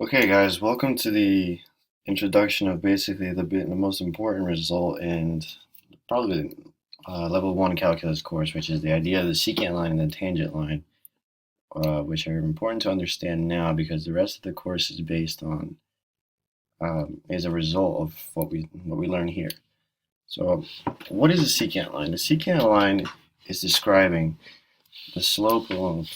Okay, guys, welcome to the introduction of basically the most important result in probably level one calculus course, which is the idea of the secant line and the tangent line, which are important to understand now because the rest of the course is based on is a result of what we learn here. So, what is a secant line? The secant line is describing the slope of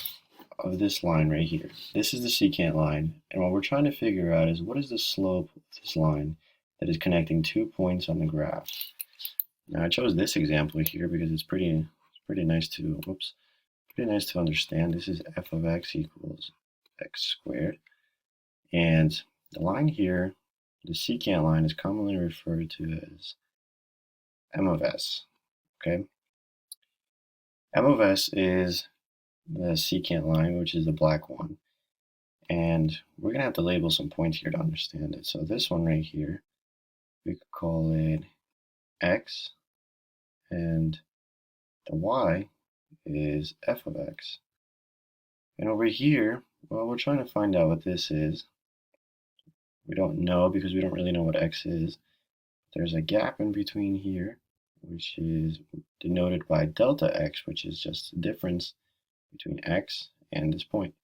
this line right here. This is the secant line, and what we're trying to figure out is what is the slope of this line that is connecting 2 points on the graph. Now I chose this example here because it's pretty nice to pretty nice to understand. This is f of x equals x squared, and the line here, the secant line, is commonly referred to as m of s. Okay, m of s is the secant line, which is the black one. And we're going to have to label some points here to understand it. So this one right here, we could call it x, and the y is f of x. And over here, well, we're trying to find out what this is. We don't know because we don't really know what x is. There's a gap in between here, which is denoted by delta x, which is just the difference between x and this point.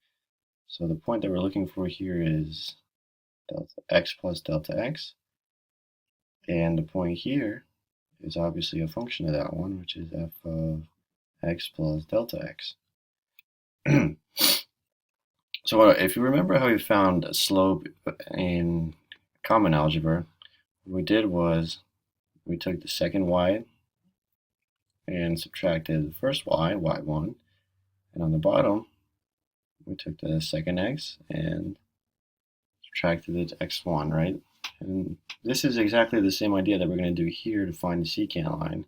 So the point that we're looking for here is delta x plus delta x. And the point here is obviously a function of that one, which is f of x plus delta x. So if you remember how we found a slope in common algebra, what we did was we took the second y and subtracted the first y, y1, and on the bottom we took the second x and subtracted it x1, right? And this is exactly the same idea that we're going to do here to find the secant line,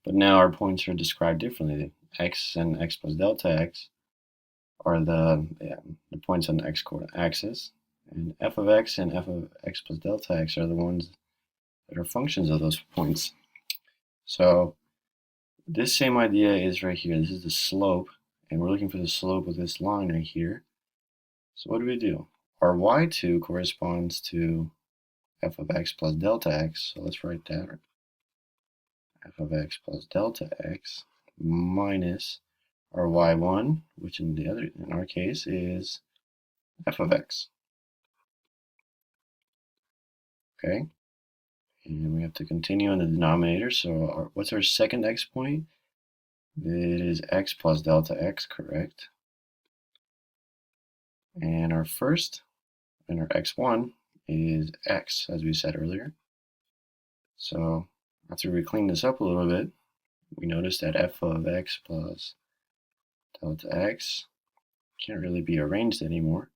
but now our points are described differently. X and x plus delta x are the points on the x-coordinate axis, and f of x and f of x plus delta x are the ones that are functions of those points. So this same idea is right here. This is the slope, and we're looking for the slope of this line right here. So what do? Our y2 corresponds to f of x plus delta x, so let's write that. F of x plus delta x minus our y1, which in our case is f of x. Okay, and we have to continue in the denominator. So what's our second x point? It is x plus delta x, correct? And our first, and our x1 is x, as we said earlier. So after we clean this up a little bit, we notice that f of x plus delta x can't really be arranged anymore.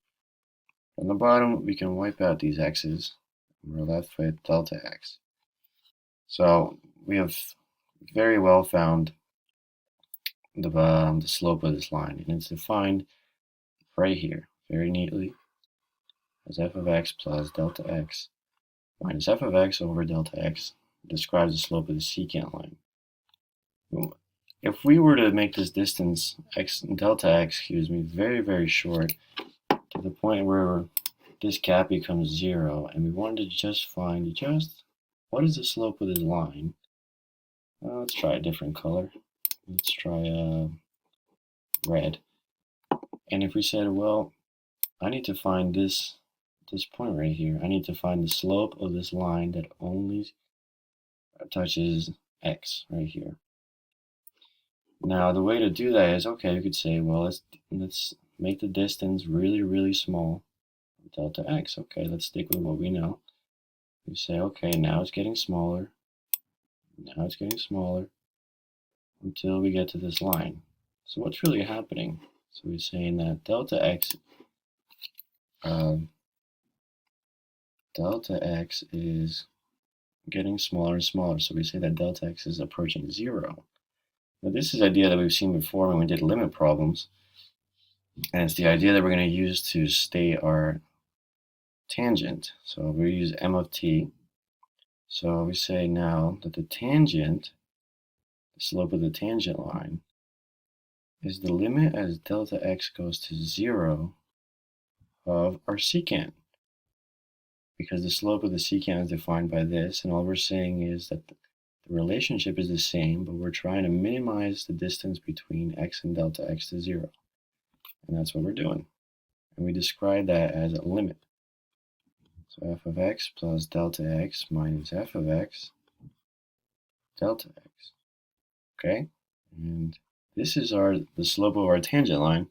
On the bottom, we can wipe out these x's, and we're left with delta x. So we have very well found the slope of this line, and it's defined right here very neatly as f of x plus delta x minus f of x over delta x describes the slope of the secant line. If we were to make this distance delta x, very, very short to the point where this gap becomes 0, and we wanted to just find what is the slope of this line. Let's try a different color. Let's try red. And if we said, well, I need to find this point right here. I need to find the slope of this line that only touches x right here. Now the way to do that is, okay, you could say, well, let's make the distance really, really small, delta x. Okay, let's stick with what we know. We say, okay, now it's getting smaller. Now it's getting smaller until we get to this line. So what's really happening? So we're saying that delta x is getting smaller and smaller. So we say that delta x is approaching 0. Now this is the idea that we've seen before when we did limit problems. And it's the idea that we're going to use to state our tangent. So we use m of t. So we say now that the tangent, the slope of the tangent line, is the limit as delta x goes to 0 of our secant. because the slope of the secant is defined by this, and all we're saying is that the relationship is the same, but we're trying to minimize the distance between x and delta x to 0. And that's what we're doing. And we describe that as a limit. So f of x plus delta x minus f of x delta x. Okay? And this is the slope of our tangent line.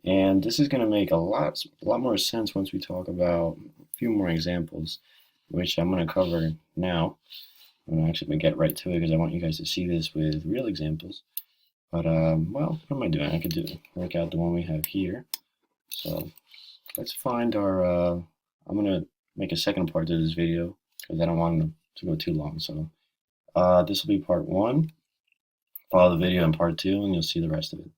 And this is going to make a lot more sense once we talk about a few more examples, which I'm going to cover now. I'm actually going to get right to it because I want you guys to see this with real examples. But, well, what am I doing? I could work out the one we have here. So let's find our, I'm going to make a second part to this video because I don't want to go too long. So this will be part 1. Follow the video in part 2 and you'll see the rest of it.